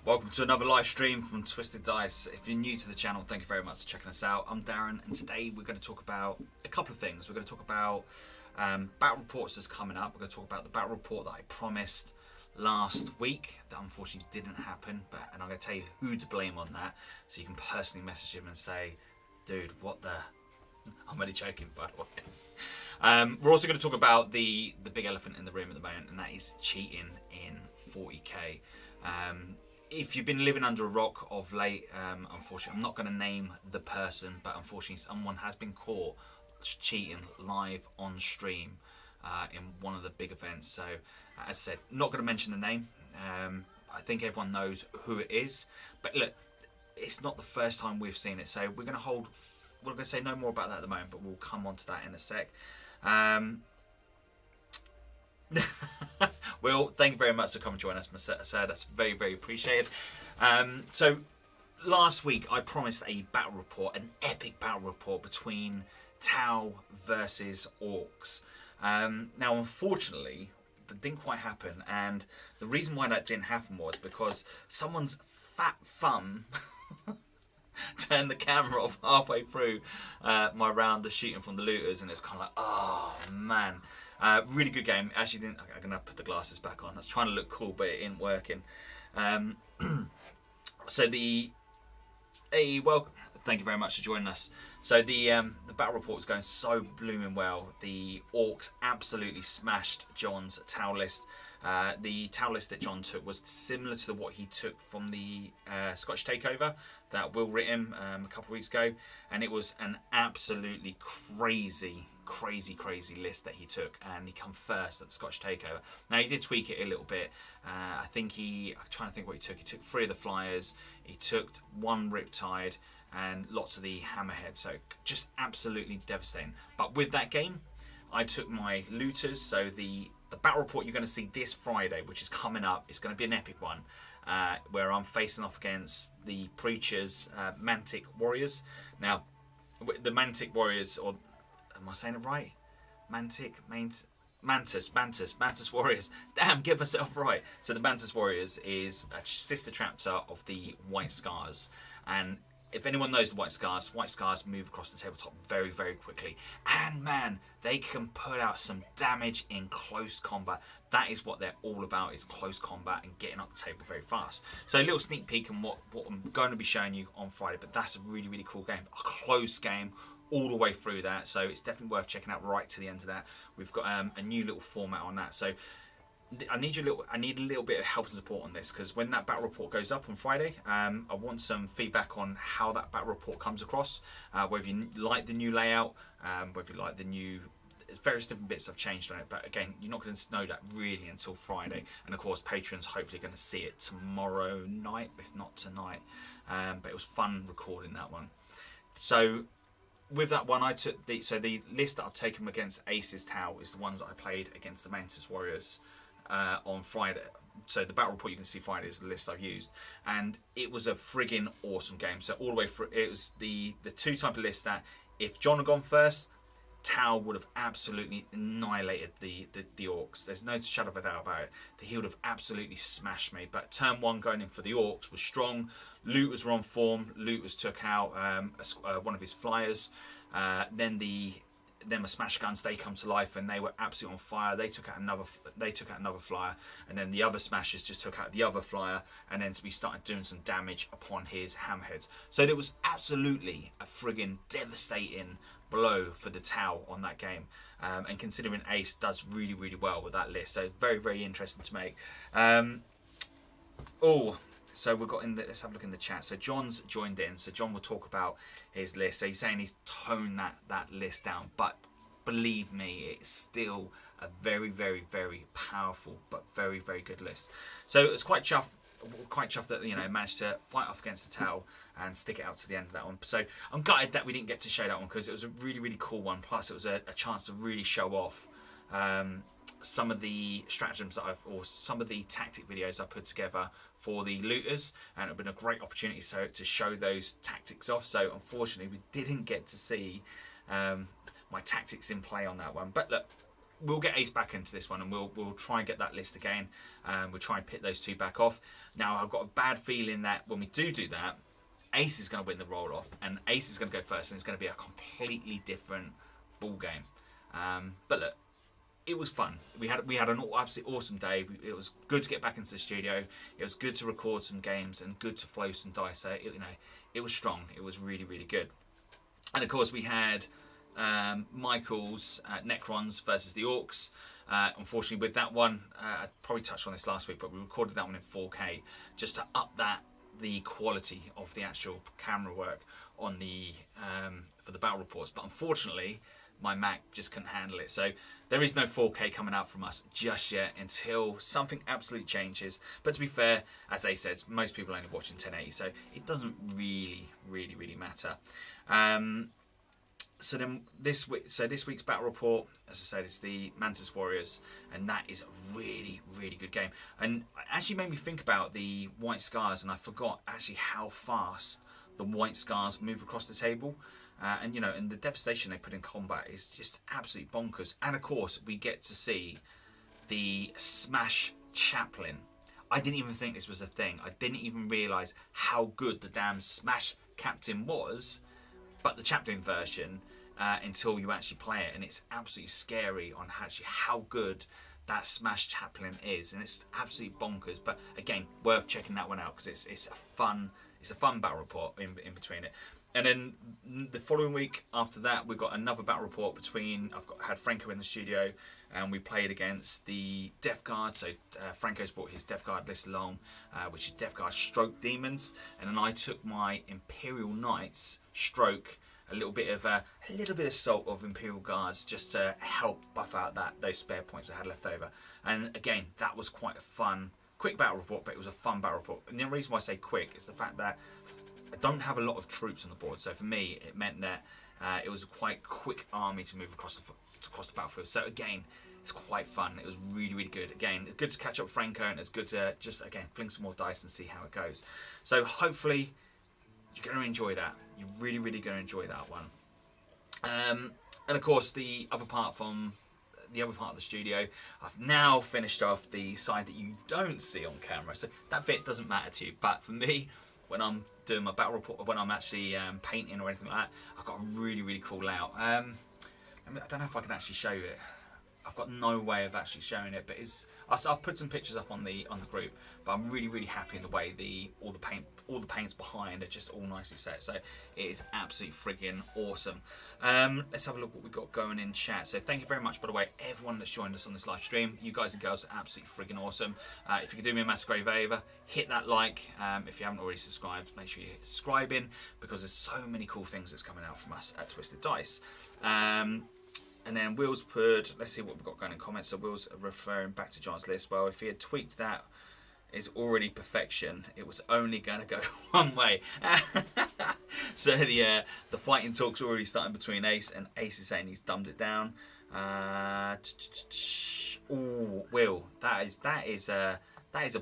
Welcome to another live stream from Twisted Dice. If you're new to the channel, thank you very much for checking us out. I'm Darren, and today we're going to talk about a couple of things. We're going to talk about battle reports that's coming up. We're going to talk about the battle report that I promised last week that unfortunately didn't happen, and I'm going to tell you who to blame on that, so you can personally message him and say, dude, what the... I'm only joking, by the way. We're also going to talk about the big elephant in the room at the moment, and that is cheating in 40k. If you've been living under a rock of late, unfortunately, I'm not going to name the person, but unfortunately someone has been caught cheating live on stream in one of the big events. So, as I said, not going to mention the name. I think everyone knows who it is. But look, it's not the first time we've seen it. So we're going to say no more about that at the moment, but we'll come on to that in a sec. Will, thank you very much for coming to join us, sir. That's very, very appreciated. So, last week I promised a battle report, an epic battle report between Tau versus Orcs. Now, unfortunately, that didn't quite happen, and the reason why that didn't happen was because someone's fat thumb turned the camera off halfway through my round of shooting from the looters, and it's kind of like, oh man. Really good game. Actually, I'm gonna put the glasses back on. I was trying to look cool, but it ain't working. So well, thank you very much for joining us. So the battle report was going so blooming well. The Orcs absolutely smashed John's Tau list. The Tau list that John took was similar to what he took from the Scottish Takeover that Will written a couple of weeks ago, and it was an absolutely crazy list that he took, and he come first at the Scottish Takeover. Now, he did tweak it a little bit. I'm trying to think what he took. He took 3 of the Flyers, he took 1 Riptide, and lots of the Hammerhead, so just absolutely devastating. But with that game, I took my looters, so the battle report you're going to see this Friday, which is coming up, it's going to be an epic one, where I'm facing off against the Preacher's Mantic Warriors. Now, the Mantic Warriors, or am I saying it right? Mantis Warriors. Damn, get myself right. So the Mantis Warriors is a sister chapter of the White Scars, and if anyone knows the White Scars move across the tabletop very, very quickly. And man, they can put out some damage in close combat. That is what they're all about, is close combat and getting up the table very fast. So a little sneak peek on what I'm going to be showing you on Friday. But that's a really, really cool game. A close game all the way through that. So it's definitely worth checking out right to the end of that. We've got a new little format on that. So I need a little bit of help and support on this, because when that battle report goes up on Friday, I want some feedback on how that battle report comes across. Whether you like the new layout, whether you like the new... various different bits I've changed on it, but again, you're not going to know that really until Friday. And of course, patrons hopefully going to see it tomorrow night, if not tonight. But it was fun recording that one. So with that one, I took the list that I've taken against Ace's Tau is the ones that I played against the Mantis Warriors on Friday. So the battle report you can see Friday is the list I've used, and it was a friggin' awesome game. So all the way through, it was the 2 type of list that if John had gone first, Tau would have absolutely annihilated the Orcs. There's no shadow of a doubt about it. He would have absolutely smashed me. But turn 1 going in for the Orcs was strong. Looters were on form. Looters took out one of his Flyers. Then my smash guns, they come to life, and they were absolutely on fire. They took out another Flyer, and then the other smashers just took out the other Flyer, and then we started doing some damage upon his hammerheads. So it was absolutely a friggin' devastating blow for the Tau on that game, and considering Ace does really, really well with that list, so very, very interesting to make. So we've got let's have a look in the chat. So John's joined in. So John will talk about his list. So he's saying he's toned that list down, but believe me, it's still a very, very, very powerful but very, very good list. So it's quite chuffed that managed to fight off against the Tau and stick it out to the end of that one. So I'm gutted that we didn't get to show that one, because it was a really, really cool one. Plus it was a chance to really show off some of the stratagems that or some of the tactic videos I put together for the looters, and it would have been a great opportunity to show those tactics off. So unfortunately we didn't get to see my tactics in play on that one. But look, we'll get Ace back into this one, and we'll try and get that list again. We'll try and pit those two back off. Now, I've got a bad feeling that when we do that, Ace is going to win the roll off, and Ace is going to go first, and it's going to be a completely different ball game. But look, it was fun. We had an absolutely awesome day. It was good to get back into the studio. It was good to record some games and good to flow some dice. So it was strong. It was really, really good. And of course, we had Michael's Necrons versus the Orcs. Unfortunately, with that one, I probably touched on this last week, but we recorded that one in 4K just to up the quality of the actual camera work on the for the battle reports. But unfortunately, my Mac just couldn't handle it. So there is no 4K coming out from us just yet until something absolutely changes. But to be fair, as Ace says, most people are only watching 1080, so it doesn't really matter. So then this week's battle report, as I said, is the Mantis Warriors, and that is a really good game. And it actually made me think about the White Scars, and I forgot actually how fast the White Scars move across the table. And and the devastation they put in combat is just absolutely bonkers. And of course, we get to see the Smash Chaplain. I didn't even think this was a thing. I didn't even realise how good the damn Smash Captain was, but the Chaplain version, until you actually play it, and it's absolutely scary on actually how good that Smash Chaplain is, and it's absolutely bonkers. But again, worth checking that one out because it's a fun battle report in between it. And then the following week after that, we've got another battle report between. Had Franco in the studio, and we played against the Death Guard. So Franco's brought his Death Guard list along, which is Death Guard stroke demons, and then I took my Imperial Knights stroke a little bit of salt of Imperial Guards just to help buff out those spare points I had left over. And again, that was quite a fun, quick battle report, but it was a fun battle report. And the reason why I say quick is the fact that I don't have a lot of troops on the board, so for me it meant that it was a quite quick army to move across the battlefield. So again, it's quite fun. It was really good. Again, it's good to catch up with Franco, and it's good to just again fling some more dice and see how it goes. So hopefully you're going to enjoy that. You're really going to enjoy that one. And of course, the other part of the studio, I've now finished off the side that you don't see on camera, so that bit doesn't matter to you. But for me, when I'm doing my battle report, when I'm actually painting or anything like that, I've got a really cool layout. I don't know if I can actually show you it. I've got no way of actually showing it, but I'll put some pictures up on the group. But I'm really happy in the way all the paints behind are just all nicely set. So it is absolutely friggin' awesome. Let's have a look what we've got going in chat. So thank you very much, by the way, everyone that's joined us on this live stream. You guys and girls are absolutely friggin' awesome. If you could do me a massive great favour, hit that like. If you haven't already subscribed, make sure you hit subscribing, because there's so many cool things that's coming out from us at Twisted Dice. And then Will's put, let's see what we've got going in comments. So Will's referring back to John's list. Well, if he had tweaked that is already perfection, it was only going to go one way. So the fighting talk's already starting between Ace, and Ace is saying he's dumbed it down. Ooh, Will, that is a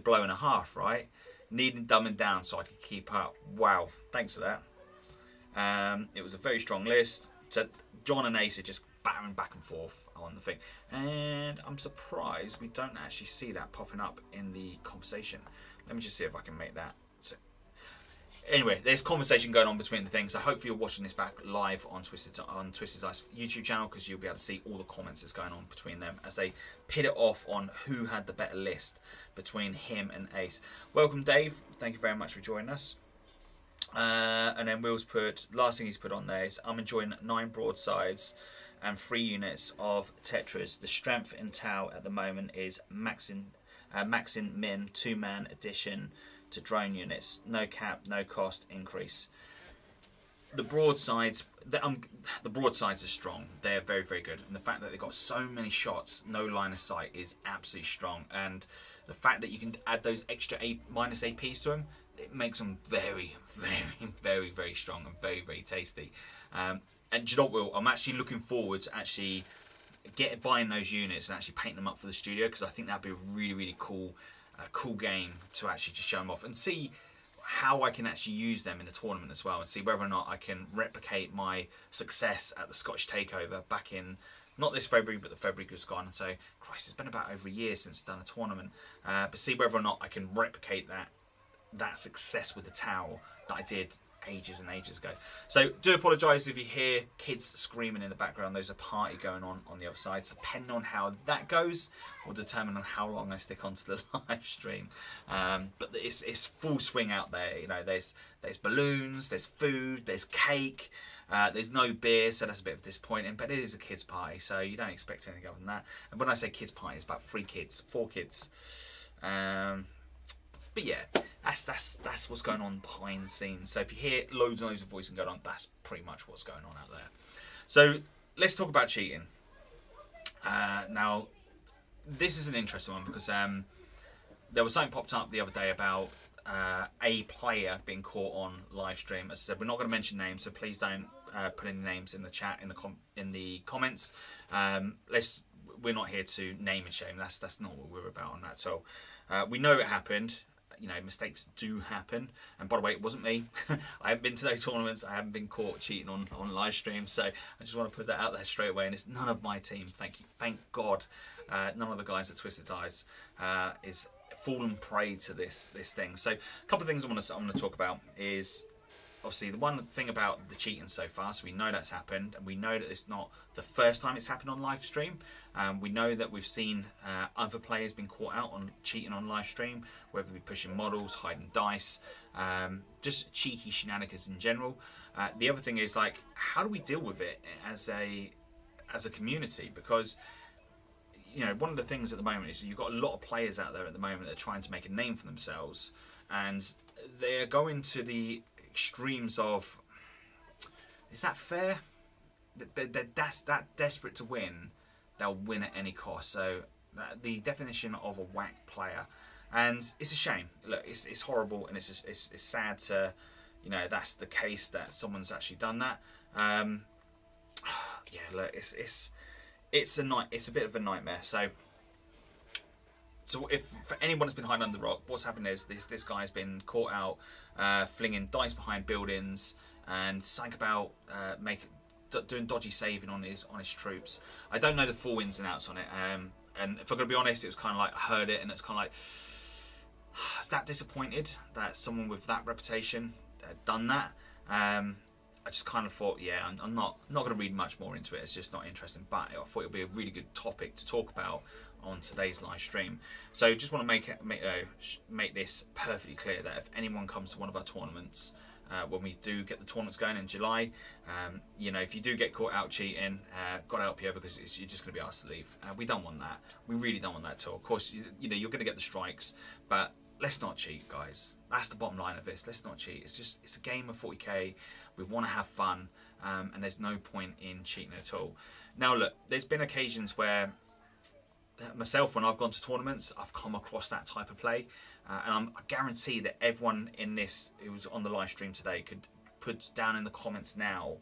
blow and a half, right? Needing dumbing down so I could keep up. Wow, thanks for that. It was a very strong list. So John and Ace are just battering back and forth on the thing, and I'm surprised we don't actually see that popping up in the conversation. Let me just see if I can make that. So anyway, there's conversation going on between the things, so hopefully you're watching this back live on Twisted Dice YouTube channel, because you'll be able to see all the comments that's going on between them as they pit it off on who had the better list between him and Ace. Welcome Dave, thank you very much for joining us. And then Will's put, last thing he's put on there is, I'm enjoying 9 broadsides and 3 units of Tetras. The strength in Tau at the moment is maxing min 2-man addition to drone units. No cap, no cost increase. The broadsides are strong. They're very good. And the fact that they've got so many shots, no line of sight, is absolutely strong. And the fact that you can add those extra minus APs to them, it makes them very strong and very tasty. And do you know what, Will? I'm actually looking forward to actually buying those units and actually painting them up for the studio, because I think that'd be a really cool game to actually just show them off and see how I can actually use them in the tournament as well, and see whether or not I can replicate my success at the Scottish Takeover back in not this February, but the February just gone, and say, Christ, it's been about over a year since I've done a tournament. But see whether or not I can replicate that success with the towel that I did ages and ages ago. So do apologise if you hear kids screaming in the background. There's a party going on the other side. So depending on how that goes will determine on how long I stick onto the live stream. But it's full swing out there. You know, there's balloons, there's food, there's cake. There's no beer, so that's a bit of disappointing, but it is a kids' party, so you don't expect anything other than that. And when I say kids' party, it's about 4 kids. But yeah, that's what's going on behind the scenes. So if you hear loads and loads of voicing going on, that's pretty much what's going on out there. So let's talk about cheating. Now, this is an interesting one because there was something popped up the other day about a player being caught on live stream. As I said, we're not going to mention names, so please don't put any names in the chat in the comments. We're not here to name and shame. That's not what we're about on that. So we know it happened. You know, mistakes do happen. And by the way, it wasn't me. I haven't been to those tournaments. I haven't been caught cheating on live stream. So I just want to put that out there straight away. And it's none of my team. Thank God. None of the guys at Twisted Dice is fallen prey to this thing. So a couple of things I'm going to talk about is obviously the one thing about the cheating so far. So we know that's happened, and we know that it's not the first time it's happened on live stream. We know that we've seen other players being caught out on cheating on live stream, whether it be pushing models, hiding dice, just cheeky shenanigans in general. The other thing is, like, how do we deal with it as a community? Because you know, one of the things at the moment is you've got a lot of players out there at the moment that are trying to make a name for themselves, and they're going to the extremes of, is that fair? They're that desperate to win, they'll win at any cost. So the definition of a whack player, and it's a shame. Look, it's horrible, and it's sad to, you know, that's the case that someone's actually done that. Yeah, look, it's a bit of a nightmare. So if for anyone that's been hiding under the rock, what's happened is this guy's been caught out flinging dice behind buildings and something about doing dodgy saving on his troops. I don't know the full ins and outs on it. And if I'm gonna be honest, it was kind of like I heard it and it's kind of like, I was that disappointed that someone with that reputation had done that. I just kind of thought, yeah, I'm not going to read much more into it. It's just not interesting. But I thought it would be a really good topic to talk about on today's live stream. So just want to make this perfectly clear that if anyone comes to one of our tournaments, when we do get the tournaments going in July, you know, if you do get caught out cheating, gotta help you, because you're just going to be asked to leave. We don't want that. We really don't want that at all. Of course, you know, you're going to get the strikes, but let's not cheat, guys. That's the bottom line of this. Let's not cheat. It's a game of 40k. We want to have fun, and there's no point in cheating at all. Now, look, there's been occasions where myself, when I've gone to tournaments, I've come across that type of play, and I guarantee that everyone in this who's on the live stream today could put down in the comments now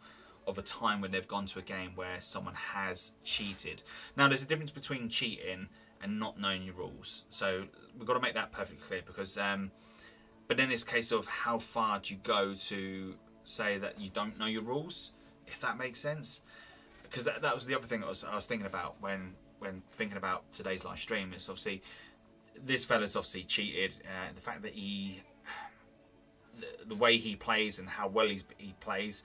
of a time when they've gone to a game where someone has cheated. Now, there's a difference between cheating and not knowing your rules. So we've got to make that perfectly clear, because but then it's a case of how far do you go to say that you don't know your rules, if that makes sense. Because that was the other thing I was thinking about when thinking about today's live stream, is obviously this fella's obviously cheated. The fact that the way he plays and how well he plays,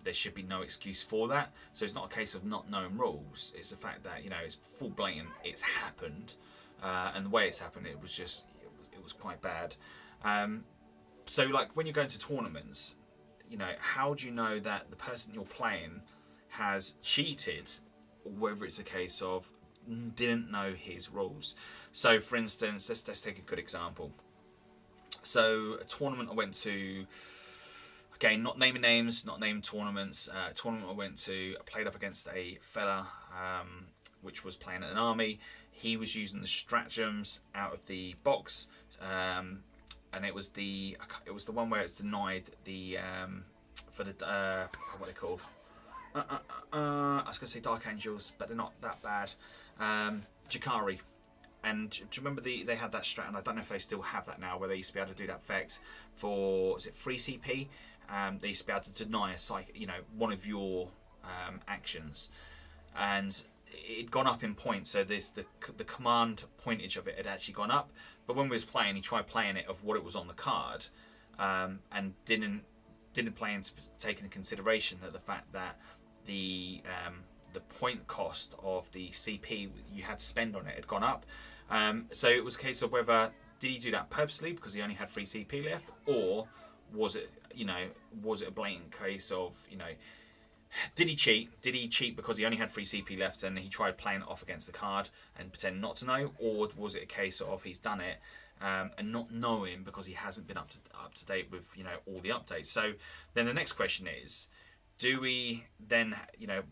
there should be no excuse for that. So it's not a case of not knowing rules. It's the fact that, you know, it's full blatant. It's happened, and the way it's happened, it was quite bad. So like when you're going to tournaments, you know, how do you know that the person you're playing has cheated, or whether it's a case of didn't know his rules? So for instance, let's take a good example. So a tournament I went to, again, not naming names, not naming tournaments, a tournament I went to, I played up against a fella which was playing at an army. He was using the stratagems out of the box, and it was the one where it's denied the for the what are they called? I was going to say Dark Angels, but they're not that bad. Jakari. And do you remember they had that strat, and I don't know if they still have that now, where they used to be able to do that effect for, is it free CP? They used to be able to deny a one of your actions. And it'd gone up in points, so the command pointage of it had actually gone up. But when we was playing, he tried playing it of what it was on the card, and didn't take into consideration that the fact that the point cost of the CP you had to spend on it had gone up. So it was a case of whether did he do that purposely because he only had 3 CP left, or was it a blatant case of did he cheat? Did he cheat because he only had 3 CP left and he tried playing it off against the card and pretend not to know, or was it a case of he's done it and not knowing because he hasn't been up to date with all the updates? So then the next question is, do we then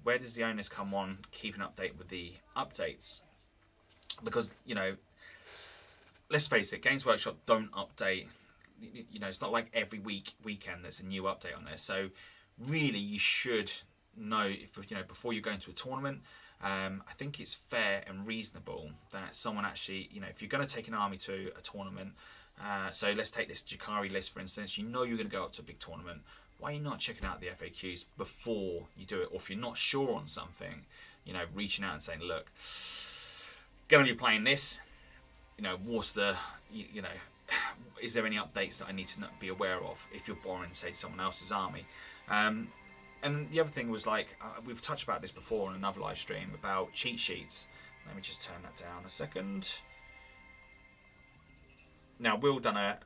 where does the onus come on keeping update with the updates? Because let's face it, Games Workshop don't update. It's not like every weekend there's a new update on there. So really, you should know if before you go into a tournament. I think it's fair and reasonable that someone actually, if you're going to take an army to a tournament, so let's take this Jakari list for instance. You're going to go up to a big tournament. Why are you not checking out the FAQs before you do it? Or if you're not sure on something, reaching out and saying, look, going to be playing this. What's the, is there any updates that I need to be aware of if you're borrowing, say, someone else's army? And the other thing was we've touched about this before on another live stream about cheat sheets. Let me just turn that down a second. Now, Will done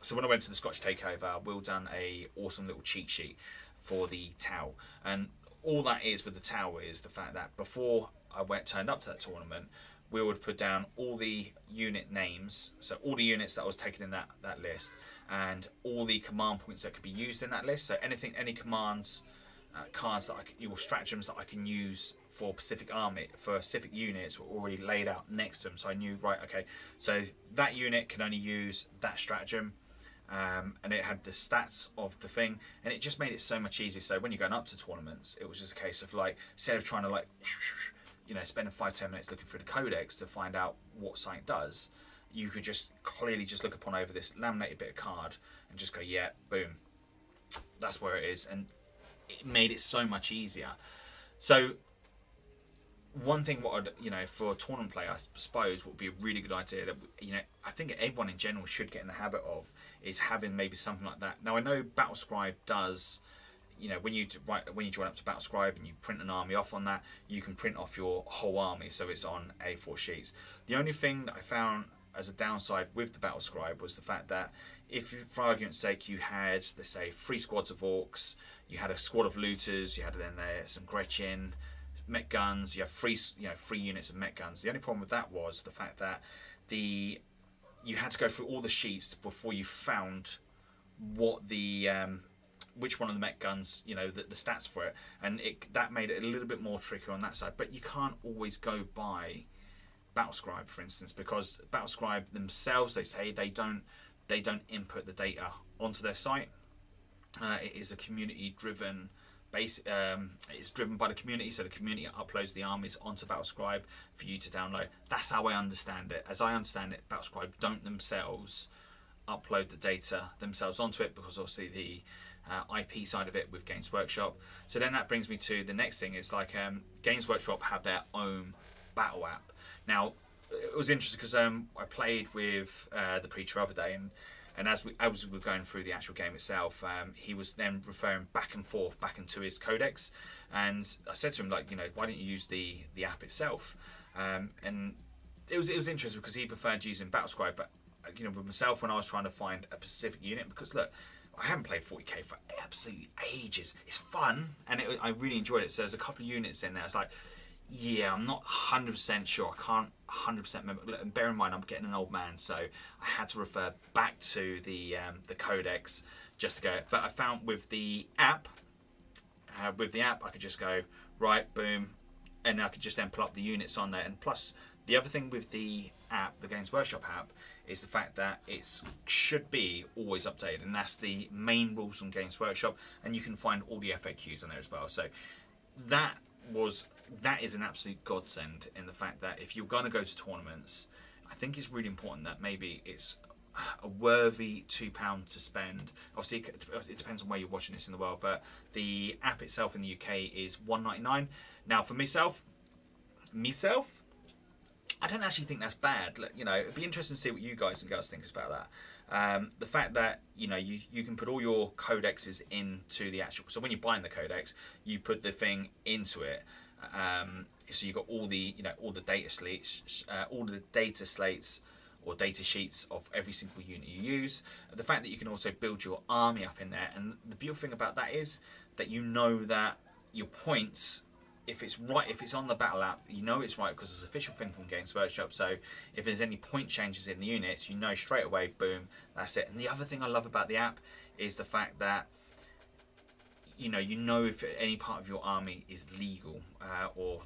so when I went to the Scotch Takeover, Will done a awesome little cheat sheet for the Tau. And all that is with the Tau is the fact that before I turned up to that tournament, we would put down all the unit names, so all the units that I was taking in that list, and all the command points that could be used in that list. So any commands, cards that or stratagems that I can use for specific units were already laid out next to them. So I knew, right, okay, so that unit can only use that stratagem, and it had the stats of the thing, and it just made it so much easier. So when you're going up to tournaments, it was just a case of instead of trying to spending 5-10 minutes looking through the codex to find out what something does, you could just clearly just look upon over this laminated bit of card and just go, yeah, boom, that's where it is. And it made it so much easier. So one thing for a tournament play, I suppose, would be a really good idea that I think everyone in general should get in the habit of is having maybe something like that. Now I know Battlescribe does. When you join up to Battlescribe and you print an army off on that, you can print off your whole army, so it's on A4 sheets. The only thing that I found as a downside with the Battlescribe was the fact that if, for argument's sake, you had, let's say, 3 squads of orcs, you had a squad of looters, you had then some Gretchen, mech guns, you have 3 units of mech guns. The only problem with that was the fact that you had to go through all the sheets before you found what the which one of the mech guns, the stats for it, and that made it a little bit more tricky on that side. But you can't always go by Battlescribe, for instance, because Battlescribe themselves, they say they don't input the data onto their site. It is a community-driven base. It's driven by the community, so the community uploads the armies onto Battlescribe for you to download. That's how I understand it. As I understand it, Battlescribe don't themselves upload the data themselves onto it, because obviously the IP side of it with Games Workshop. So then that brings me to the next thing. It's Games Workshop have their own battle app. Now it was interesting because I played with the preacher the other day, and as we were going through the actual game itself, he was then referring back and forth back into his codex, and I said to him, why don't you use the app itself? And it was interesting because he preferred using Battlescribe, but with myself, when I was trying to find a specific unit, because look, I haven't played 40k for absolutely ages. It's fun, and I really enjoyed it. So there's a couple of units in there. It's yeah, I'm not 100% sure. I can't 100% remember. And bear in mind, I'm getting an old man, so I had to refer back to the codex just to go. But I found with the app, I could just go right, boom, and I could just then pull up the units on there. And plus, the other thing with the app, the Games Workshop app, is the fact that it should be always updated, and that's the main rules on Games Workshop, and you can find all the FAQs on there as well. So that is an absolute godsend in the fact that if you're going to go to tournaments, I think it's really important that maybe it's a worthy £2 to spend. Obviously, it depends on where you're watching this in the world, but the app itself in the UK is £1.99. Now, for myself, Myself, I don't actually think that's bad. You know, it'd be interesting to see what you guys and girls think about that. The fact that, you know, you can put all your codexes into the actual. So when you're buying the codex, you put the thing into it. So you've got all the, you know, all the data slates, or data sheets of every single unit you use. The fact that you can also build your army up in there, and the beautiful thing about that is that you know that your points, if it's right, if it's on the battle app, you know it's right because it's an official thing from Games Workshop. So if there's any point changes in the units, you know straight away, boom, that's it. And the other thing I love about the app is the fact that you know if any part of your army is legal, or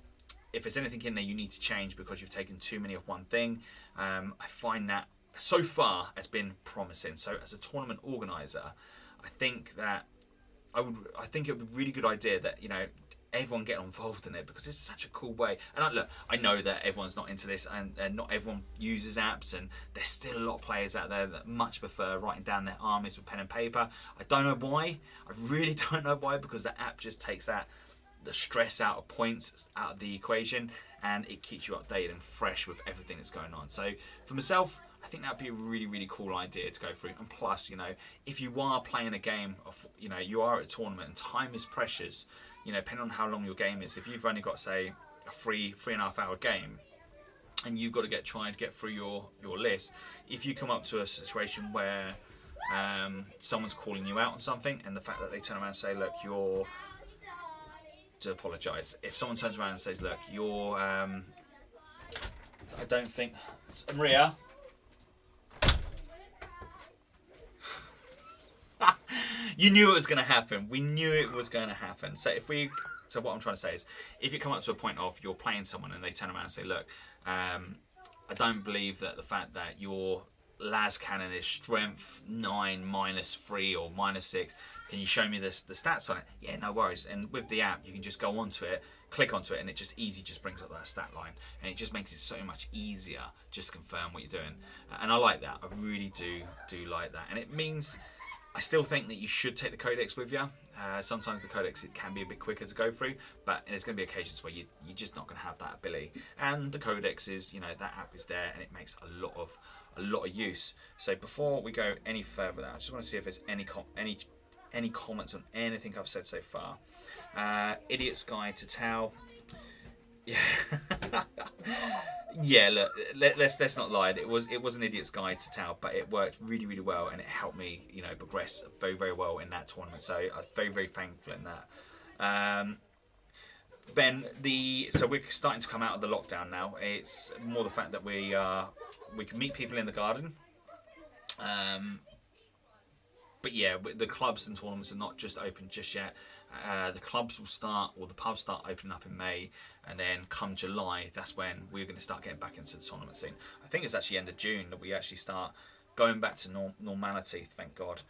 if there's anything in there you need to change because you've taken too many of one thing. I find that so far has been promising. So as a tournament organizer, I think that I think it would be a really good idea that, you know, everyone get involved in it, because it's such a cool way. And I know that everyone's not into this, and not everyone uses apps, and there's still a lot of players out there that much prefer writing down their armies with pen and paper. I don't know why. I really don't know why, because the app just takes the stress out of points out of the equation, and it keeps you updated and fresh with everything that's going on. So for myself, I think that'd be a really, really cool idea to go through. And plus, you know, if you are playing a game of, you know, you are at a tournament and time is precious, you know, depending on how long your game is, if you've only got, say, a 3.5 hour game, and you've got to try and get through your list, if you come up to a situation where someone's calling you out on something, and the fact that they turn around and say, look, you're, to apologise, if someone turns around and says, look, you're, I don't think, Maria, you knew it was going to happen. We knew it was going to happen. So what I'm trying to say is, if you come up to a point of you're playing someone and they turn around and say, look, I don't believe that the fact that your las cannon is strength 9 -3 or -6, can you show me the stats on it? Yeah, no worries. And with the app, you can just go onto it, click onto it, and it just brings up that stat line, and it just makes it so much easier just to confirm what you're doing. And I like that. I really do like that. And it means, I still think that you should take the codex with you. Sometimes the codex, it can be a bit quicker to go through, but there's going to be occasions where you're just not going to have that ability. And the codex is, you know, that app is there, and it makes a lot of use. So before we go any further, I just want to see if there's any comments on anything I've said so far. Idiot's Guide to Tau. Yeah. Yeah, look, let's not lie. It was an Idiot's Guide to Tau, but it worked really, really well, and it helped me, you know, progress very, very well in that tournament. So I'm very, very thankful in that. Ben, so we're starting to come out of the lockdown now. It's more the fact that we can meet people in the garden. But yeah, the clubs and tournaments are not just open just yet. The clubs will start, or the pubs start opening up in May, and then come July, that's when we're going to start getting back into the tournament scene. I think it's actually end of June that we actually start going back to normality, thank God.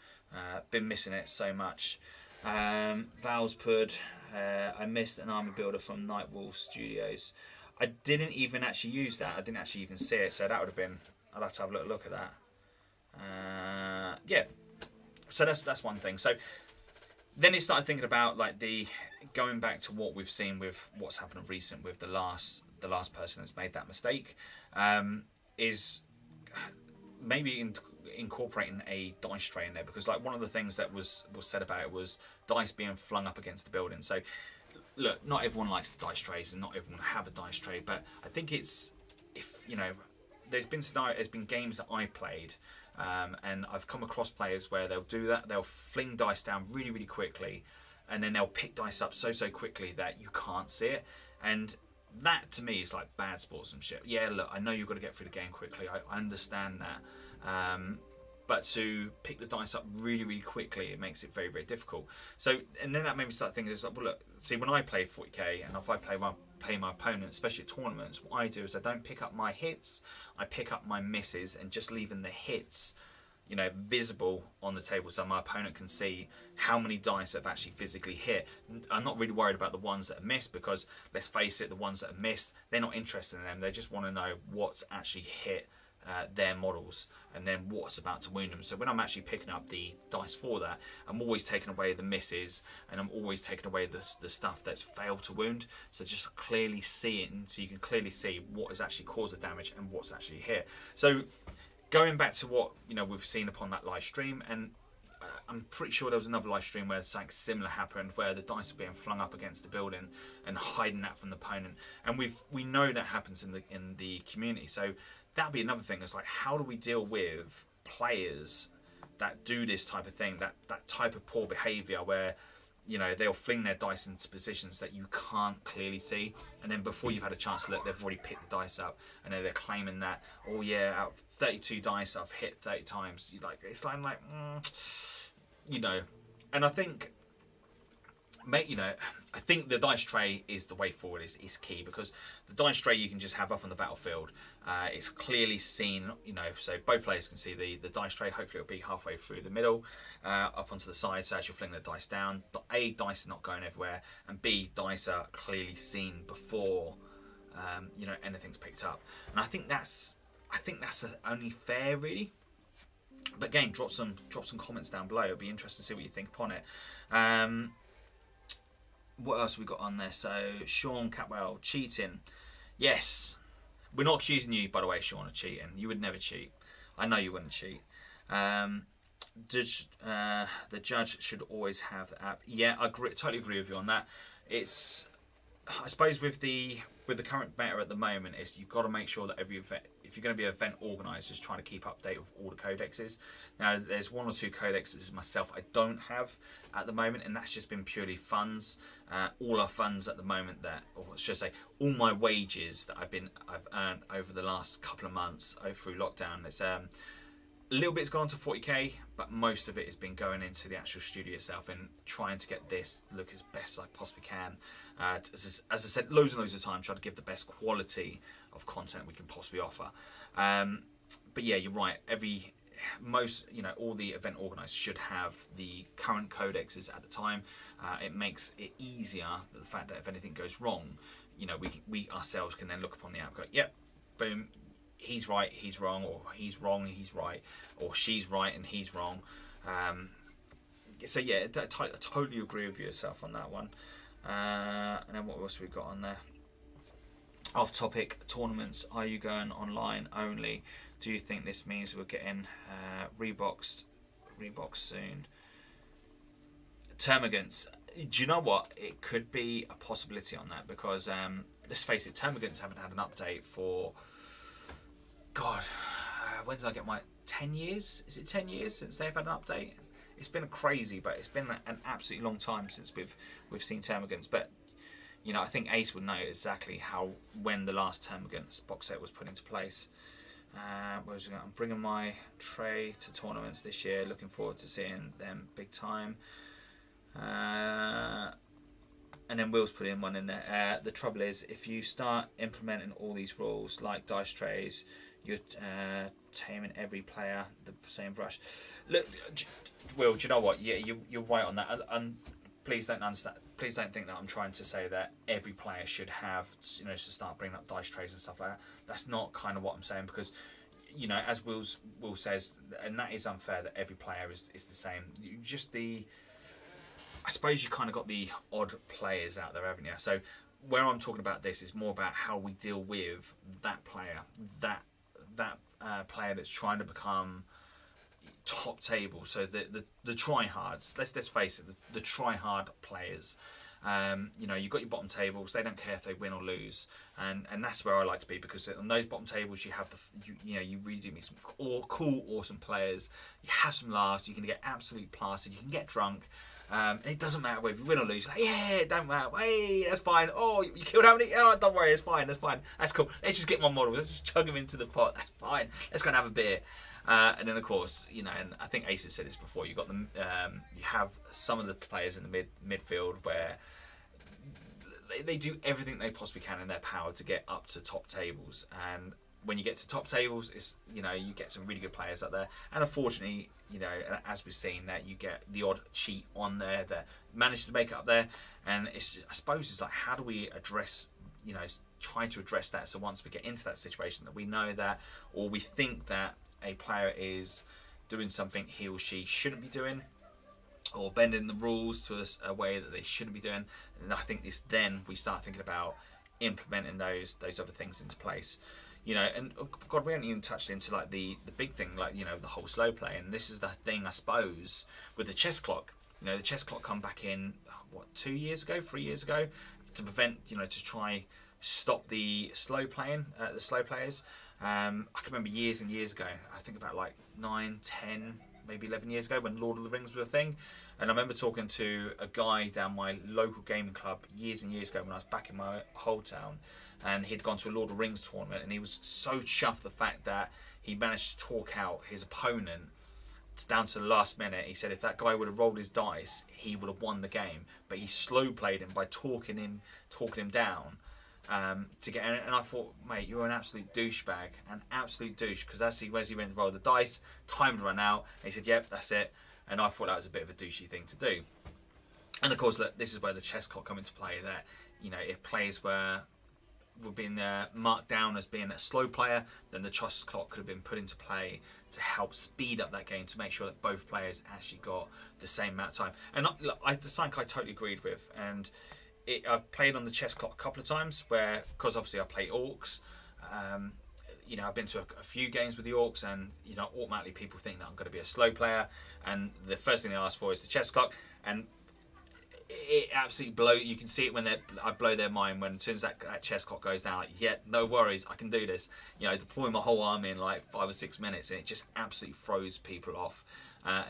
Been missing it so much. Val's put, I missed an army builder from Nightwolf Studios. I didn't even actually use that. I didn't actually even see it, so that would have been, I'd have to have a little look at that. Yeah. So that's one thing. So then it started thinking about like going back to what we've seen with what's happened of recent with the last person that's made that mistake, is maybe incorporating a dice tray in there, because like one of the things that was said about it was dice being flung up against the building. So look, not everyone likes dice trays, and not everyone have a dice tray, but I think it's, if you know, there's been games that I played. And I've come across players where they'll do that. They'll fling dice down really, really quickly, and then they'll pick dice up so quickly that you can't see it. And that to me is like bad sportsmanship. Yeah, look, I know you've got to get through the game quickly. I understand that. But to pick the dice up really, really quickly, it makes it very, very difficult. So, and then that made me start thinking, well, look, see, when I play 40k, and if I play my opponent, especially at tournaments, what I do is I don't pick up my hits, I pick up my misses, and just leaving the hits, you know, visible on the table so my opponent can see how many dice have actually physically hit. I'm not really worried about the ones that are missed, because let's face it, the ones that are missed, they're not interested in them. They just want to know what's actually hit their models and then what's about to wound them. So when I'm actually picking up the dice for that, I'm always taking away the misses, and I'm always taking away the stuff that's failed to wound. So just clearly seeing, so you can clearly see what has actually caused the damage and what's actually hit. So going back to what we've seen upon that live stream, and I'm pretty sure there was another live stream where something similar happened, where the dice are being flung up against the building and hiding that from the opponent, and we know that happens in the community. So that'd be another thing. It's like, how do we deal with players that do this type of thing, that type of poor behaviour where they'll fling their dice into positions that you can't clearly see, and then before you've had a chance to look, they've already picked the dice up, and then they're claiming that, oh yeah, out of 32 dice I've hit 30 times. It's like and I think, I think the dice tray is the way forward, is key, because the dice tray you can just have up on the battlefield. It's clearly seen, so both players can see the dice tray. Hopefully it'll be halfway through the middle, up onto the side, so as you're flinging the dice down, A, dice are not going everywhere, and B, dice are clearly seen before anything's picked up. And I think that's only fair, really. But again, drop some comments down below. It'll be interesting to see what you think upon it. What else have we got on there? So Sean Catwell, cheating. Yes, we're not accusing you, by the way, Sean, of cheating. You would never cheat. I know you wouldn't cheat. The judge should always have the app. Yeah, I totally agree with you on that. It's, I suppose, with the current meta at the moment, is you've got to make sure that every event, if you're going to be event organisers, trying to keep update with all the codexes. Now, there's one or two codexes myself I don't have at the moment, and that's just been purely funds. All our funds at the moment, or should I say, all my wages that I've earned over the last couple of months through lockdown. It's a little bit's gone to 40k, but most of it has been going into the actual studio itself and trying to get this look as best as I possibly can. As I said, loads and loads of times, try to give the best quality of content we can possibly offer. But yeah, you're right. All the event organisers should have the current codexes at the time. It makes it easier, the fact that if anything goes wrong, we ourselves can then look upon the app, go, yep, boom, he's right, he's wrong, or he's wrong, he's right, or she's right and he's wrong. So yeah, I totally agree with yourself on that one. And then what else have we got on there? Off topic, tournaments, are you going online only? Do you think this means we're getting reboxed soon? Termagants, do you know what? It could be a possibility on that, because let's face it, Termagants haven't had an update for, God, when did I get my 10 years? Is it 10 years since they've had an update? It's been crazy, but it's been an absolutely long time since we've seen Termagants. But I think Ace would know exactly when the last Termagants box set was put into place. I'm bringing my tray to tournaments this year. Looking forward to seeing them big time. And then Will's put in one in there. The trouble is, if you start implementing all these rules like dice trays, you're taming every player the same brush. Look, Will, do you know what? Yeah, you're right on that. And please don't understand. Please don't think that I'm trying to say that every player should have, to start bringing up dice trays and stuff like that. That's not kind of what I'm saying, because, as Will says, and that is unfair that every player is the same. I suppose you kind of got the odd players out there, haven't you? So where I'm talking about this is more about how we deal with that player, that player that's trying to become top table. So the try-hards, let's face it, the try-hard players. You've got your bottom tables, they don't care if they win or lose, and that's where I like to be, because on those bottom tables you have you really do meet some cool, awesome players. You have some laughs, you can get absolutely plastered, you can get drunk, and it doesn't matter whether you win or lose. Like, yeah, it don't matter. Hey, that's fine. Oh, you killed how many? Oh, don't worry, it's fine. That's cool. Let's just get my model. Let's just chug them into the pot. That's fine. Let's go and have a beer. And then of course, and I think Ace has said this before. You got them. You have some of the players in the midfield where they do everything they possibly can in their power to get up to top tables. And when you get to top tables, it's you get some really good players up there. And unfortunately, as we've seen, that you get the odd cheat on there that manages to make it up there. And I suppose it's like, how do we address try to address that. So once we get into that situation, that we know that, or we think that a player is doing something he or she shouldn't be doing, or bending the rules to a way that they shouldn't be doing, and I think it's then we start thinking about implementing those other things into place. You know, and God, we haven't even touched into like the big thing, like, you know, the whole slow play. And this is the thing, I suppose, with the chess clock. You know, the chess clock come back in, what, 3 years ago, to prevent, you know, to try stop the slow playing, the slow players. I can remember years and years ago, I think about like 9, 10, maybe 11 years ago, when Lord of the Rings was a thing. And I remember talking to a guy down my local gaming club years and years ago when I was back in my hometown, and he'd gone to a Lord of the Rings tournament, and he was so chuffed the fact that he managed to talk out his opponent down to the last minute. He said if that guy would have rolled his dice, he would have won the game, but he slow played him by talking him down to get in. And I thought, mate, you're an absolute douchebag, an absolute douche, because as he went to roll the dice, time had run out, and he said, yep, that's it. And I thought that was a bit of a douchey thing to do. And of course, look, this is where the chess clock come into play, that, you know, if players were being marked down as being a slow player, then the chess clock could have been put into play to help speed up that game, to make sure that both players actually got the same amount of time. And the something I totally agreed with, and I've played on the chess clock a couple of times, where, because obviously I play orcs, you know, I've been to a few games with the orcs, and, you know, automatically people think that I'm going to be a slow player, and the first thing they ask for is the chess clock, and it absolutely you can see it when I blow their mind when, as soon as that chess clock goes down, like, yeah, no worries, I can do this. You know, deploy my whole army in like 5 or 6 minutes, and it just absolutely throws people off.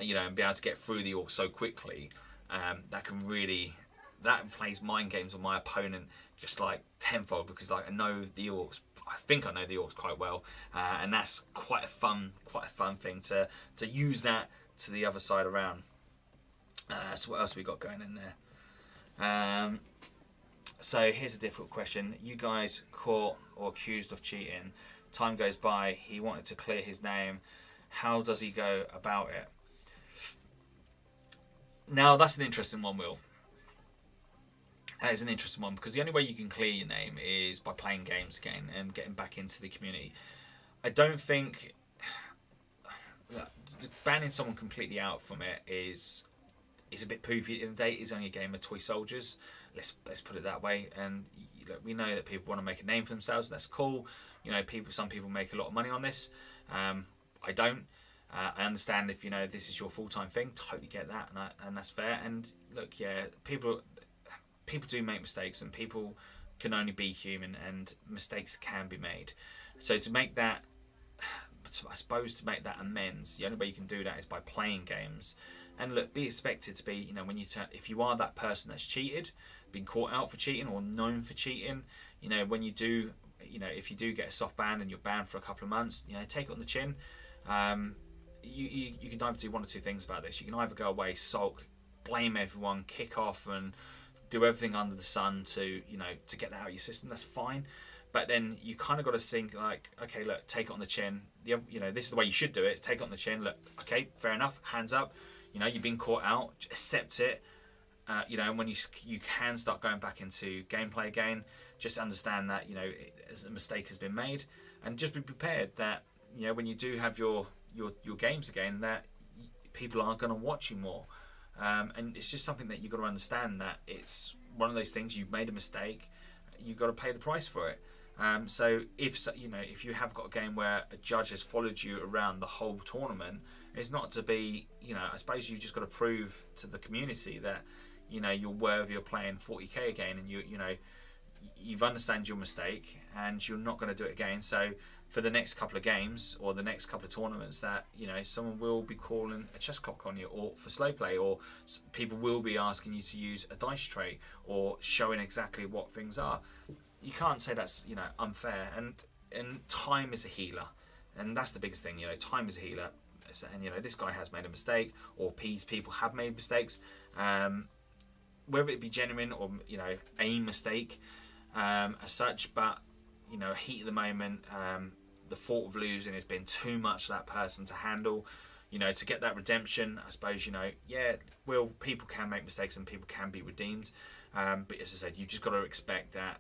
You know, and be able to get through the orcs so quickly, that plays mind games on my opponent just like tenfold, because like I know the orcs. I think I know the orcs quite well, and that's quite a fun thing to use that to the other side around. So what else we got going in there? So here's a difficult question. You guys caught or accused of cheating. Time goes by. He wanted to clear his name. How does he go about it? Now that's an interesting one, Will. That is an interesting one, because the only way you can clear your name is by playing games again and getting back into the community. I don't think banning someone completely out from it is a bit poopy. In the day, it's only a game of toy soldiers. Let's put it that way. And look, we know that people want to make a name for themselves, and that's cool. You know, some people make a lot of money on this. I don't. I understand if, you know, this is your full-time thing. Totally get that, and that's fair. And look, yeah, people do make mistakes, and people can only be human, and mistakes can be made. So to make that, I suppose, to make that amends, the only way you can do that is by playing games. And look, be expected to be, you know, if you are that person that's cheated, been caught out for cheating or known for cheating, you know, when you do, you know, if you do get a soft ban and you're banned for a couple of months, you know, take it on the chin. You can either do one or two things about this. You can either go away, sulk, blame everyone, kick off, and do everything under the sun to, you know, to get that out of your system. That's fine. But then you kind of got to think like, okay, look, take it on the chin. You know, this is the way you should do it. Take it on the chin. Look, okay, fair enough. Hands up. You know, you've been caught out. Accept it. You know, and when you can start going back into gameplay again, just understand that, you know, a mistake has been made, and just be prepared that, you know, when you do have your games again, that people are going to watch you more. And it's just something that you've got to understand, that it's one of those things. You've made a mistake. You've got to pay the price for it. So if you have got a game where a judge has followed you around the whole tournament, it's not to be, you know, I suppose you've just got to prove to the community that, you know, you're worthy of playing 40k again, and you know, you've understand your mistake and you're not going to do it again. So for the next couple of games or the next couple of tournaments, that, you know, someone will be calling a chess clock on you, or for slow play, or people will be asking you to use a dice tray or showing exactly what things are. You can't say that's, you know, unfair. And time is a healer, and that's the biggest thing. You know, time is a healer. And, you know, this guy has made a mistake, or people have made mistakes, whether it be genuine or, you know, a mistake as such. But, you know, heat of the moment, the thought of losing has been too much for that person to handle. You know, to get that redemption, I suppose, you know, yeah, people can make mistakes and people can be redeemed. But as I said, you've just got to expect that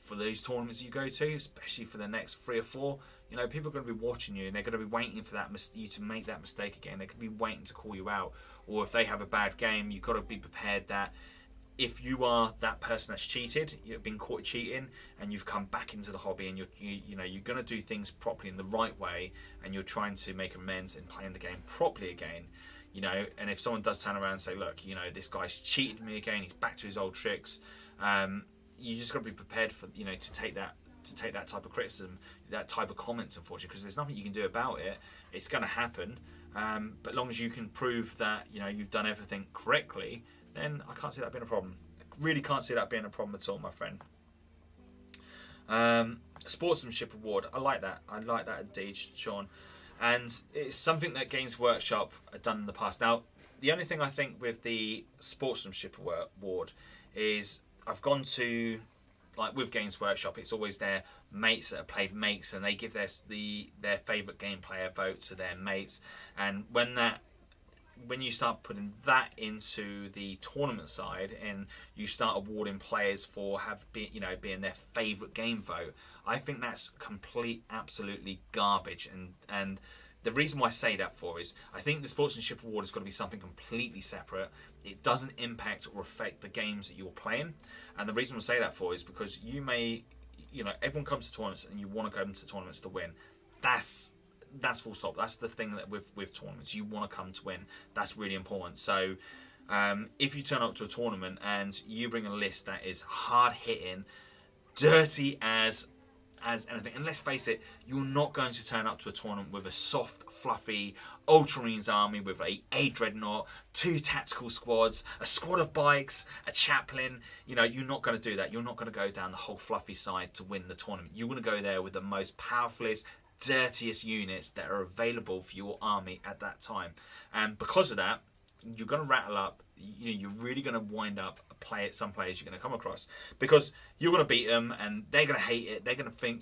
for those tournaments you go to, especially for the next 3 or 4, you know, people are going to be watching you, and they're going to be waiting for you to make that mistake again. They're going to be waiting to call you out. Or if they have a bad game, you've got to be prepared that if you are that person that's cheated, you've been caught cheating, and you've come back into the hobby, and you're going to do things properly in the right way, and you're trying to make amends and playing the game properly again, you know. And if someone does turn around and say, look, you know, this guy's cheated me again, he's back to his old tricks, you just got to be prepared for, you know, to take that type of criticism, that type of comments, unfortunately, because there's nothing you can do about it. It's going to happen, but as long as you can prove that, you know, you've done everything correctly, then I can't see that being a problem. I really can't see that being a problem at all, my friend. Sportsmanship award, I like that. I like that indeed, Sean. And it's something that Games Workshop have done in the past. Now, the only thing I think with the Sportsmanship award is I've gone to, like with Games Workshop, it's always their mates that have played mates, and they give their favourite game player vote to their mates. And when you start putting that into the tournament side, and you start awarding players for being their favourite game vote, I think that's absolutely garbage. And the reason why I say that for is I think the Sportsmanship Award has got to be something completely separate. It doesn't impact or affect the games that you're playing. And the reason I say that for is because everyone comes to tournaments and you want to go into tournaments to win. That's full stop. That's the thing that with tournaments, you want to come to win. That's really important. So if you turn up to a tournament and you bring a list that is hard hitting, dirty as anything, and let's face it, you're not going to turn up to a tournament with a soft, fluffy Ultramarines army with a dreadnought, 2 tactical squads, a squad of bikes, a chaplain. You know, you're not going to do that. You're not going to go down the whole fluffy side to win the tournament. You want to go there with the most powerfulest, dirtiest units that are available for your army at that time. And because of that, you're going to rattle up, you're really going to wind up some players you're going to come across, because you're going to beat them and they're going to hate it. They're going to think,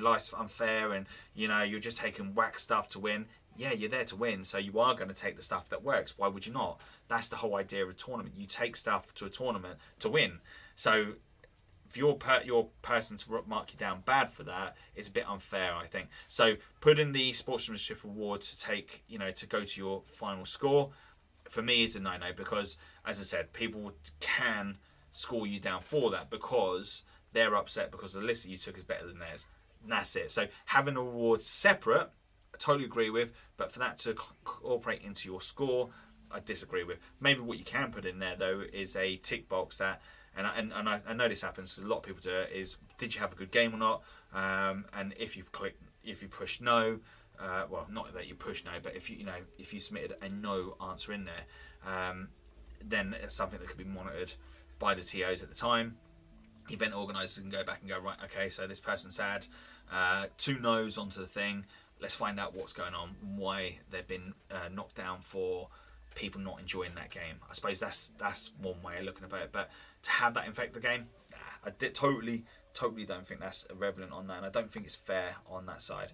life's unfair, and you're just taking whack stuff to win. Yeah, you're there to win, so you are going to take the stuff that works. Why would you not? That's the whole idea of a tournament. You take stuff to a tournament to win. So if your person to mark you down bad for that, it's a bit unfair, I think. So putting the Sportsmanship Award to go to your final score, for me, is a no-no, because, as I said, people can score you down for that because they're upset because the list that you took is better than theirs. And that's it. So having the awards separate, I totally agree with, but for that to incorporate into your score, I disagree with. Maybe what you can put in there, though, is a tick box that, and I know this happens, a lot of people do it, is did you have a good game or not? And if you push no, well, not that you push no, but if you submitted a no answer in there, then it's something that could be monitored by the TOs at the time. Event organisers can go back and go, right, okay, so this person's had 2 no's onto the thing. Let's find out what's going on, why they've been knocked down for people not enjoying that game. I suppose that's one way of looking at it. But to have that infect the game, I totally don't think that's relevant on that, and I don't think it's fair on that side.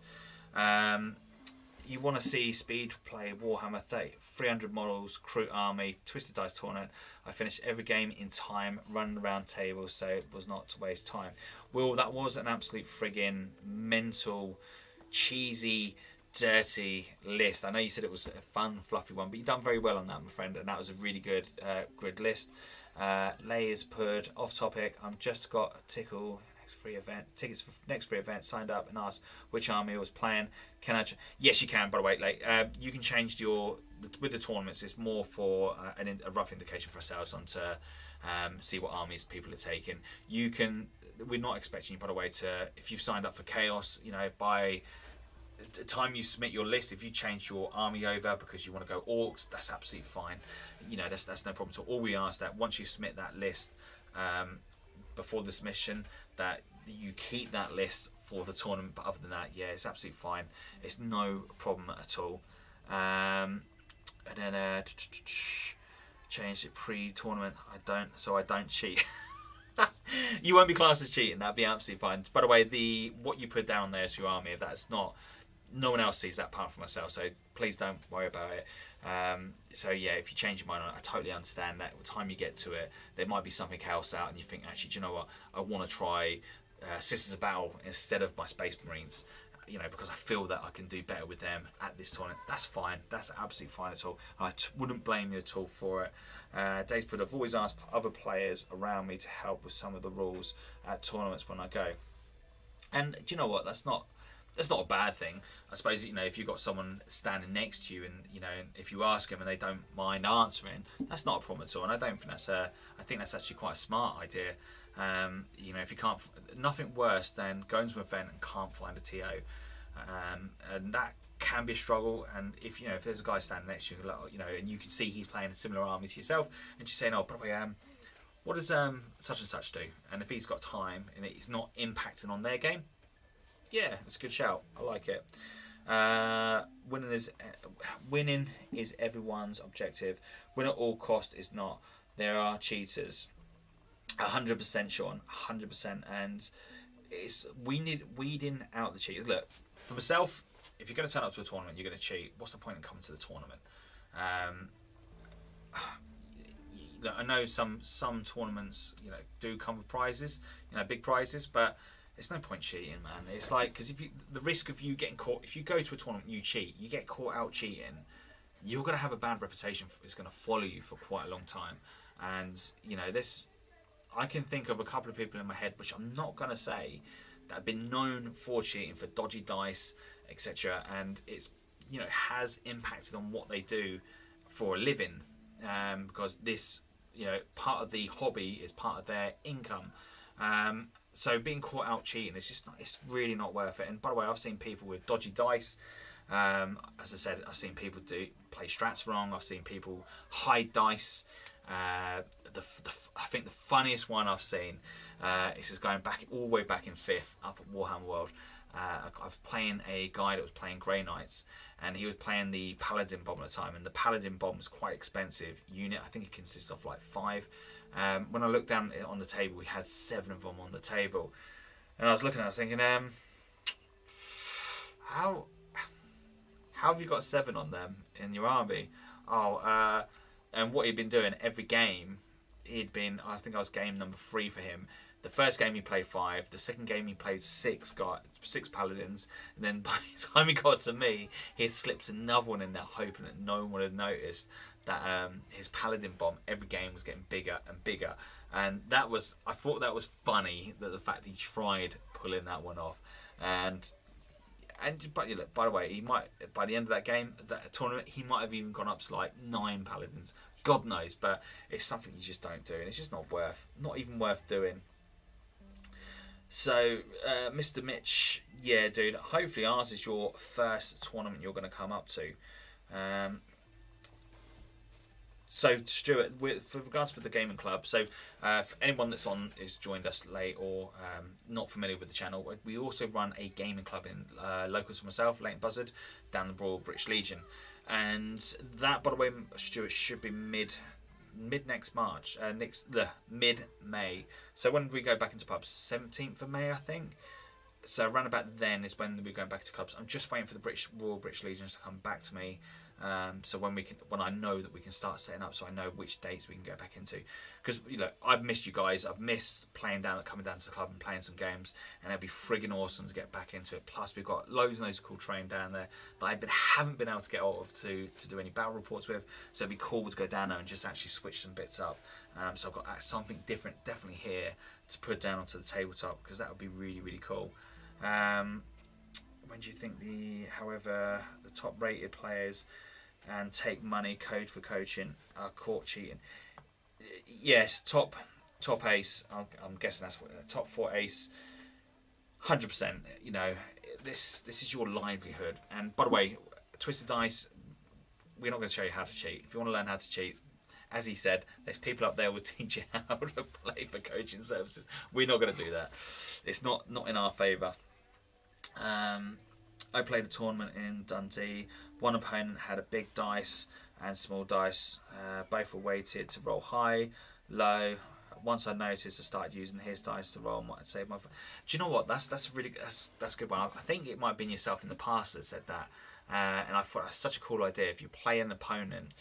You want to see speed play Warhammer 300 models, crew army, twisted dice tournament. I finished every game in time, running around tables, so it was not to waste time. Well, that was an absolute friggin' mental, cheesy, dirty list. I know you said it was a fun, fluffy one, but you've done very well on that, my friend, and that was a really good grid list. Layers put off topic. I've just got a tickets for next free event, signed up and asked which army I was playing. Can I yes, you can, by the way. You can change with the tournaments, it's more for a rough indication for ourselves on to see what armies people are taking. We're not expecting you, by the way, if you've signed up for Chaos, by the time you submit your list, if you change your army over because you want to go orcs, that's absolutely fine. That's no problem at all. All we ask that once you submit that list before the submission, that you keep that list for the tournament. But other than that, yeah, it's absolutely fine. It's no problem at all. And then change it pre-tournament. I don't cheat. You won't be classed as cheating. That'd be absolutely fine. By the way, what you put down there as your army, that's not no one else sees that apart from myself, so please don't worry about it. So yeah, if you change your mind on it, I totally understand that. By the time you get to it, there might be something else out, and you think, actually, do you know what? I want to try Sisters of Battle instead of my Space Marines. You know, because I feel that I can do better with them at this tournament. That's fine. That's absolutely fine at all. I wouldn't blame you at all for it. Dave's put, I've always asked other players around me to help with some of the rules at tournaments when I go. And do you know what? That's not a bad thing. I suppose, you know, if you've got someone standing next to you, and you know, if you ask them and they don't mind answering, that's not a problem at all. And I don't think I think that's actually quite a smart idea. You know, if you can't, nothing worse than going to an event and can't find a TO, and that can be a struggle. And if you know, if there's a guy standing next to you, you know, and you can see he's playing a similar army to yourself, and she's saying, "Oh, by the way, what does such and such do?" And if he's got time and it's not impacting on their game, yeah, it's a good shout. I like it. Winning is everyone's objective. Win at all cost is not. There are cheaters. 100%, Sean. 100%, and it's weeding out the cheaters. Look, for myself, if you're going to turn up to a tournament, you're going to cheat. What's the point in coming to the tournament? Look, I know some tournaments, you know, do come with prizes, you know, big prizes, but there's no point cheating, man. It's like, because the risk of you getting caught, if you go to a tournament and you cheat, you get caught out cheating, you're going to have a bad reputation. It's going to follow you for quite a long time. And you know, I can think of a couple of people in my head, which I'm not going to say, that have been known for cheating, for dodgy dice, etc. And it's, you know, has impacted on what they do for a living, because this, you know, part of the hobby is part of their income. So being caught out cheating is just not, it's really not worth it. And by the way, I've seen people with dodgy dice. As I said, I've seen people play strats wrong. I've seen people hide dice. I think the funniest one I've seen is just going back all the way back in 5th up at Warhammer World. I was playing a guy that was playing Grey Knights, and he was playing the Paladin bomb at the time, and the Paladin bomb was quite expensive unit. I think it consisted of like 5. When I looked down on the table, we had 7 of them on the table, and I was looking at it, I was thinking, how have you got 7 on them in your army? And what he'd been doing every game, I think I was game number 3 for him. The first game he played 5, the second game he played 6 paladins, and then by the time he got to me, he had slipped another one in there, hoping that no one would have noticed that his paladin bomb every game was getting bigger and bigger. And I thought that was funny, that the fact he tried pulling that one off. But look, by the way, he might, by the end of that game, that tournament, he might have even gone up to like 9 paladins. God knows, but it's something you just don't do, and it's just not even worth doing. So, Mr. Mitch, yeah, dude, hopefully ours is your first tournament you're going to come up to. So, Stuart, with regards to the gaming club, so for anyone that's is joined us late or not familiar with the channel, we also run a gaming club in local to myself, Leighton Buzzard, down the Royal British Legion, and that, by the way, Stuart, should be mid next March, mid May. So when we go back into pubs, 17th of May, I think. So around about then is when we're going back to clubs. I'm just waiting for the Royal British Legions to come back to me. So when I know that we can start setting up, so I know which dates we can go back into. Because I've missed you guys. I've missed coming down to the club and playing some games, and it'd be friggin' awesome to get back into it. Plus we've got loads and loads of cool terrain down there that I haven't been able to get out of to do any battle reports with. So it'd be cool to go down there and just actually switch some bits up. So I've got something different definitely here to put down onto the tabletop, because that would be really, really cool. When do you think the top rated players and take money code for coaching are caught cheating? Yes, top ace. I'm guessing that's what top 4 ace. 100%. This is your livelihood. And by the way, Twisted Dice, we're not going to show you how to cheat. If you want to learn how to cheat, as he said, there's people up there who will teach you how to play for coaching services. We're not going to do that. It's not in our favour. I played a tournament in Dundee. One opponent had a big dice and small dice. Both were weighted to roll high, low, once I noticed, I started using his dice to roll. Might save my. Do you know what? That's a good one. I think it might have been yourself in the past that said that, and I thought that's such a cool idea. If you play an opponent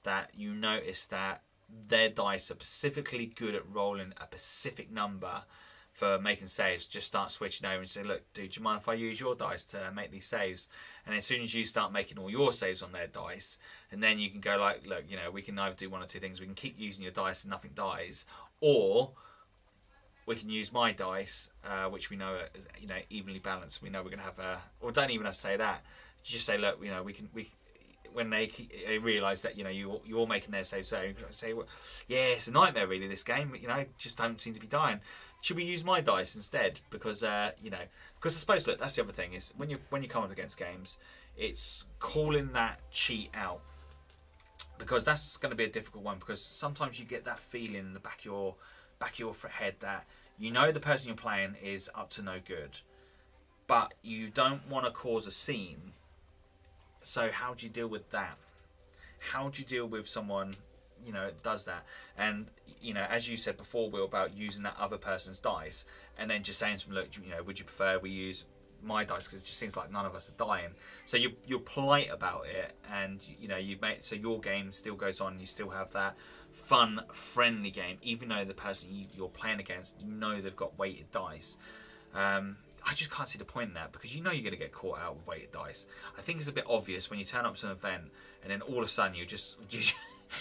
that you notice that their dice are specifically good at rolling a specific number for making saves, just start switching over and say, look, dude, do you mind if I use your dice to make these saves? And as soon as you start making all your saves on their dice, and then you can go like, look, you know, we can either do one or two things. We can keep using your dice and nothing dies, or we can use my dice, which we know are, you know, evenly balanced. We know we're going to have a, or don't even have to say that. You just say, look, you know, we when they realise that, you know, you're making their saves, so say, well, yeah, it's a nightmare really, this game, you know, just don't seem to be dying. Should we use my dice instead? Because you know, because I suppose, look, that's the other thing is when you come up against games, it's calling that cheat out, because that's going to be a difficult one, because sometimes you get that feeling in the back of your head that you know the person you're playing is up to no good, but you don't want to cause a scene. So how do you deal with that? How do you deal with someone, you know, does that? And, you know, as you said before, Will, about using that other person's dice, and then just saying to them, look, you know, would you prefer we use my dice, because it just seems like none of us are dying. So you're polite about it, and, you know, you make so your game still goes on. You still have that fun, friendly game, even though the person you're playing against, you know, they've got weighted dice. I just can't see the point in that, because you know you're going to get caught out with weighted dice. I think it's a bit obvious when you turn up to an event and then all of a sudden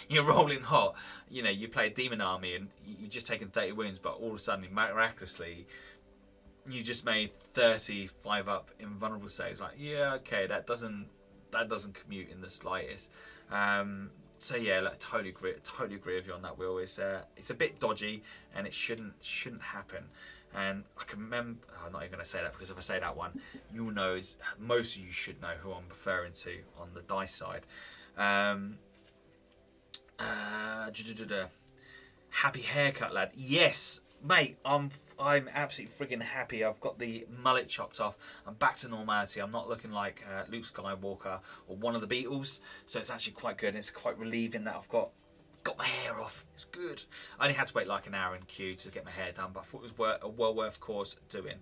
you're rolling hot. You know, you play a demon army and you've just taken 30 wounds, but all of a sudden, miraculously, you just made 35 up invulnerable saves. Like, yeah, okay, that doesn't commute in the slightest. So yeah, like, totally agree with you on that, Will. It's a bit dodgy, and it shouldn't happen. And I can remember, I'm not even going to say that, because if I say that one, you'll know, most of you should know who I'm referring to on the dice side. Happy haircut, lad. Yes, mate, I'm absolutely friggin' happy. I've got the mullet chopped off. I'm back to normality. I'm not looking like Luke Skywalker or one of the Beatles, so it's actually quite good. It's quite relieving that I've got my hair off. It's good. I only had to wait like an hour in queue to get my hair done, but I thought it was a well worth course doing.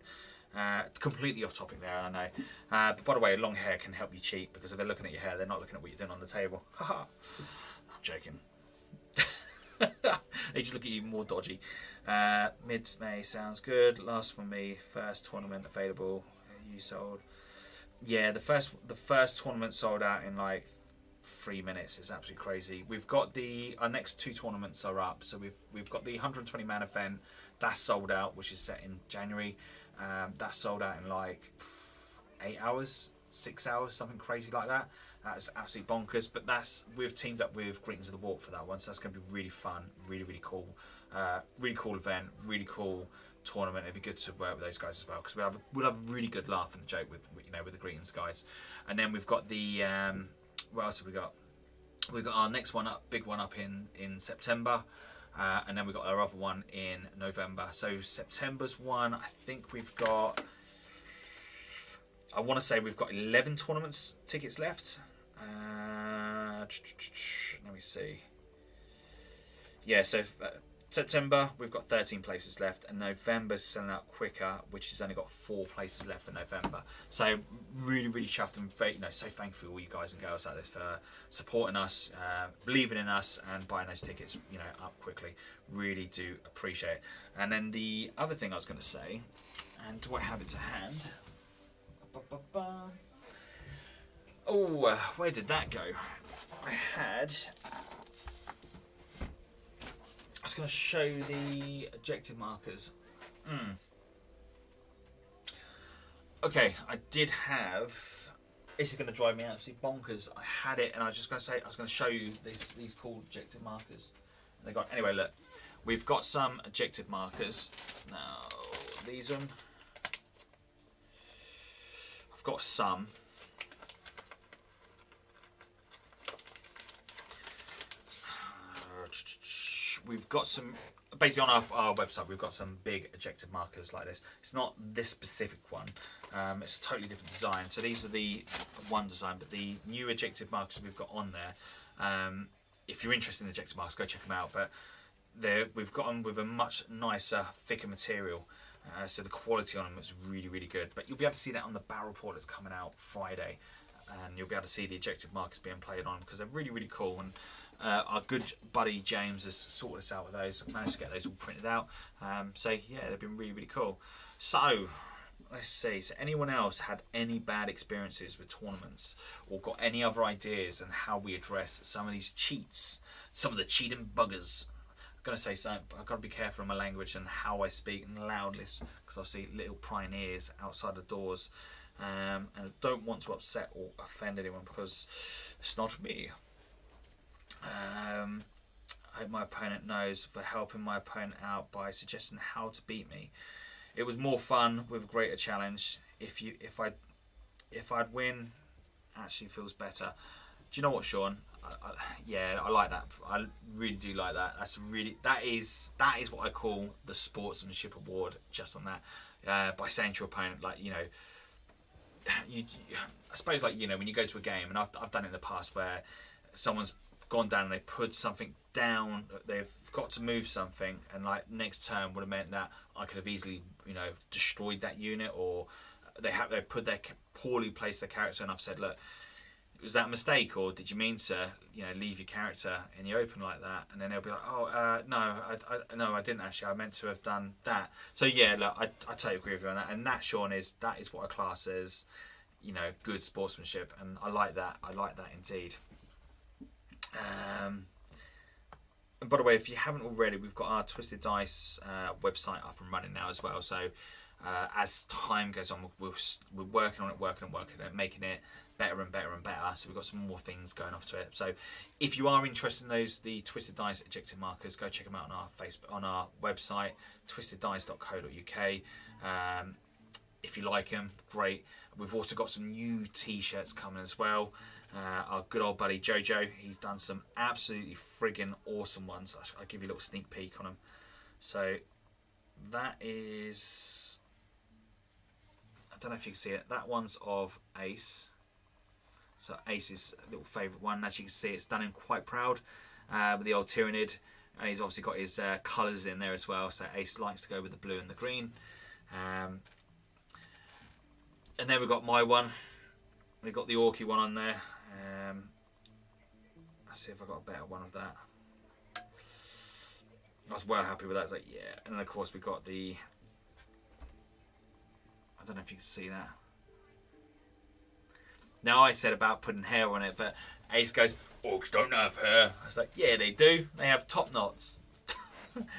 Completely off topic there, I know. But by the way, long hair can help you cheat, because if they're looking at your hair, they're not looking at what you're doing on the table. Haha. I'm joking. They just look at you more dodgy. Mid-May sounds good. Last from me. First tournament available. You sold. Yeah, the first tournament sold out in like 3 minutes. It's absolutely crazy. We've got our next two tournaments are up. So we've got the 120 man event that's sold out, which is set in January. That's sold out in like 8 hours, 6 hours, something crazy like that. That's absolutely bonkers. But we've teamed up with Greetings of the Warp for that one, so that's going to be really fun, really cool, really cool event, really cool tournament. It'd be good to work with those guys as well, because we'll have a really good laugh and a joke with the Greetings guys. And then we've got the what else have we got? We've got our next one up, big one up in September, and then we've got our other one in November. So September's one, I think we've got, I want to say we've got 11 tournaments tickets left. Let me see. Yeah, so September we've got 13 places left, and November's selling out quicker, which has only got 4 places left for November. So really chuffed, and so thankful for all you guys and girls out there for supporting us, believing in us, and buying those tickets up quickly. Really do appreciate it. And then the other thing I was going to say, and do I have it to hand? Oh, where did that go? I was going to show you the objective markers. Okay, I did have. This is going to drive me absolutely bonkers. I had it, and I was just going to say I was going to show you these cool objective markers. Anyway, look, we've got some objective markers. Now these are. I've got some. We've got some, basically on our website, we've got some big objective markers like this. It's not this specific one. It's a totally different design. So these are the one design, but the new objective markers we've got on there, if you're interested in objective markers, go check them out. But we've got them with a much nicer, thicker material. So the quality on them is really, really good. But you'll be able to see that on the barrel report that's coming out Friday. And you'll be able to see the ejected markers being played on because they're really, really cool. And our good buddy James has sorted us out with those. Managed to get those all printed out. So yeah, they've been really, really cool. So let's see. So anyone else had any bad experiences with tournaments or got any other ideas on how we address some of these cheats, some of the cheating buggers? I'm going to say something, but I've got to be careful in my language and how I speak and loudness because I see little prying ears outside the doors. And I don't want to upset or offend anyone because it's not me. I hope my opponent knows for helping my opponent out by suggesting how to beat me. It was more fun with a greater challenge. If I'd win, actually feels better. Do you know what, Sean? Yeah, I like that. I really do like that. That is what I call the Sportsmanship Award. Just on that, by saying to your opponent, like, you know, I suppose, like, you know, when you go to a game, and I've done it in the past where someone's gone down and they put something down, they've got to move something, and like next turn would have meant that I could have easily, you know, destroyed that unit, or they put their poorly placed their character, and I've said, look, was that a mistake, or did you mean to, you know, leave your character in the open like that? And then they'll be like, oh, no, I didn't actually. I meant to have done that. So yeah, look, I totally agree with you on that. And that, Sean, is what I class as, you know, good sportsmanship, and I like that. I like that indeed. And by the way, if you haven't already, we've got our Twisted Dice website up and running now as well. So as time goes on, we're working on it, making it better and better and better. So we've got some more things going up to it. So if you are interested in the Twisted Dice ejected markers, go check them out on our website, twisteddice.co.uk. If you like them, great. We've also got some new t-shirts coming as well. Our good old buddy Jojo, he's done some absolutely friggin' awesome ones. I'll give you a little sneak peek on them. So that is, I don't know if you can see it, that one's of Ace. So Ace's little favourite one. As you can see, it's done him quite proud with the old Tyrannid, and he's obviously got his colours in there as well. So Ace likes to go with the blue and the green. And then we've got my one. We've got the Orky one on there. Let's see if I got a better one of that. I was well happy with that. It's like, yeah. And then of course we got the, I don't know if you can see that. Now I said about putting hair on it, but Ace goes, orcs don't have hair. I was like, yeah, they do. They have top knots.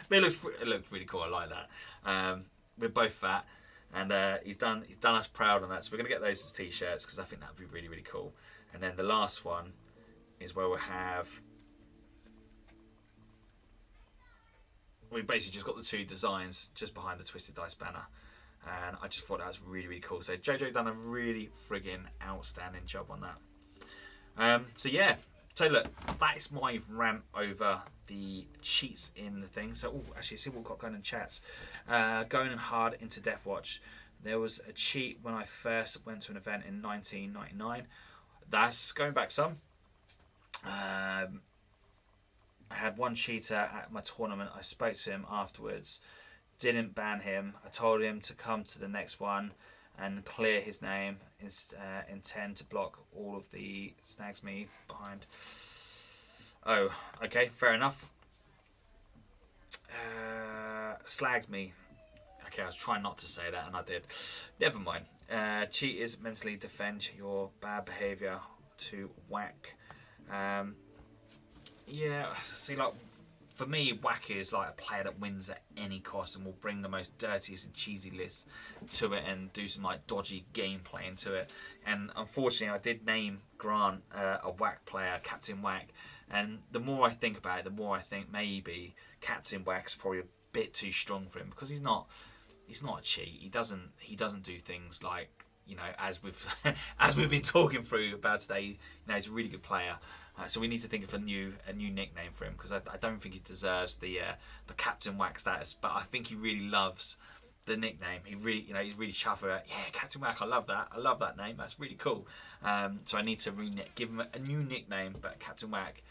But it looks really cool. I like that. We're both fat, and he's done us proud on that. So we're gonna get those as t-shirts because I think that would be really, really cool. And then the last one is where we basically just got the two designs just behind the Twisted Dice banner. And I just thought that was really, really cool. So Jojo done a really friggin' outstanding job on that. So yeah, so look, that is my rant over the cheats in the thing. So actually, see what we've got going in chats. Going hard into Deathwatch. There was a cheat when I first went to an event in 1999. That's going back some. I had one cheater at my tournament. I spoke to him afterwards. Didn't ban him. I told him to come to the next one and clear his name. Intend to block all of the snags me behind. Oh, okay, fair enough. Slagged me. Okay, I was trying not to say that and I did. Never mind. Cheat is mentally defend your bad behaviour to whack. Yeah, see, like, for me, whack is like a player that wins at any cost and will bring the most dirtiest and cheesy lists to it and do some like dodgy gameplay into it. And unfortunately, I did name Grant a whack player, Captain Whack. And the more I think about it, the more I think maybe Captain Whack's probably a bit too strong for him because he's not a cheat. He doesn't do things like, you know, as we've been talking through about today. You know, he's a really good player. So we need to think of a new nickname for him because I don't think he deserves the Captain Whack status. But I think he really loves the nickname. He's really chuffed with it. Yeah, Captain Whack. I love that name. That's really cool. So I need to give him a new nickname. But Captain Whack,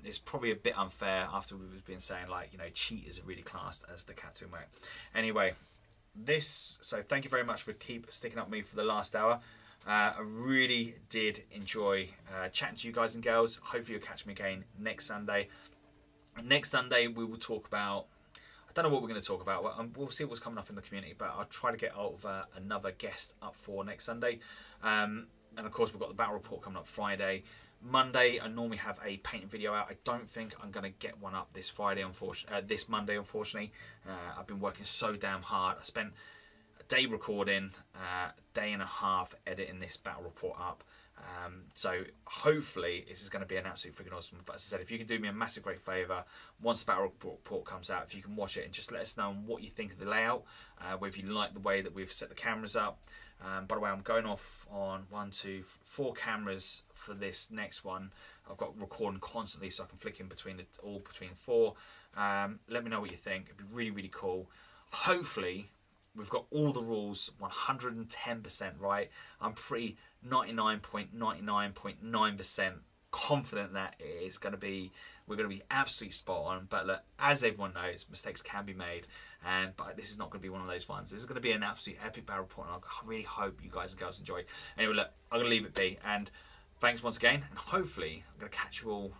It's probably a bit unfair after we've been saying, like, you know, cheaters are really classed as the captain way. Anyway, so thank you very much for sticking up with me for the last hour. I really did enjoy chatting to you guys and girls. Hopefully you'll catch me again next Sunday. Next Sunday we will talk about, I don't know what we're going to talk about. We'll see what's coming up in the community, but I'll try to get over another guest up for next Sunday. And of course we've got the battle report coming up Friday. Monday I normally have a painting video out. I don't think I'm going to get one up this Monday, unfortunately. I've been working so damn hard. I spent a day recording, a day and a half editing this battle report up. So hopefully this is going to be an absolute freaking awesome. But as I said, if you can do me a massive great favour, once the battle report comes out, if you can watch it and just let us know what you think of the layout, whether you like the way that we've set the cameras up. By the way, I'm going off on 4 cameras for this next one. I've got recording constantly, so I can flick in between 4. Let me know what you think. It'd be really, really cool. Hopefully we've got all the rules 110% right. I'm pretty 99.99.9% confident that we're going to be absolutely spot on. But look, as everyone knows, mistakes can be made, but this is not going to be one of those ones. This is going to be an absolute epic battle report, and I really hope you guys and girls enjoy. Anyway, look, I'm going to leave it be, and thanks once again, and hopefully I'm going to catch you all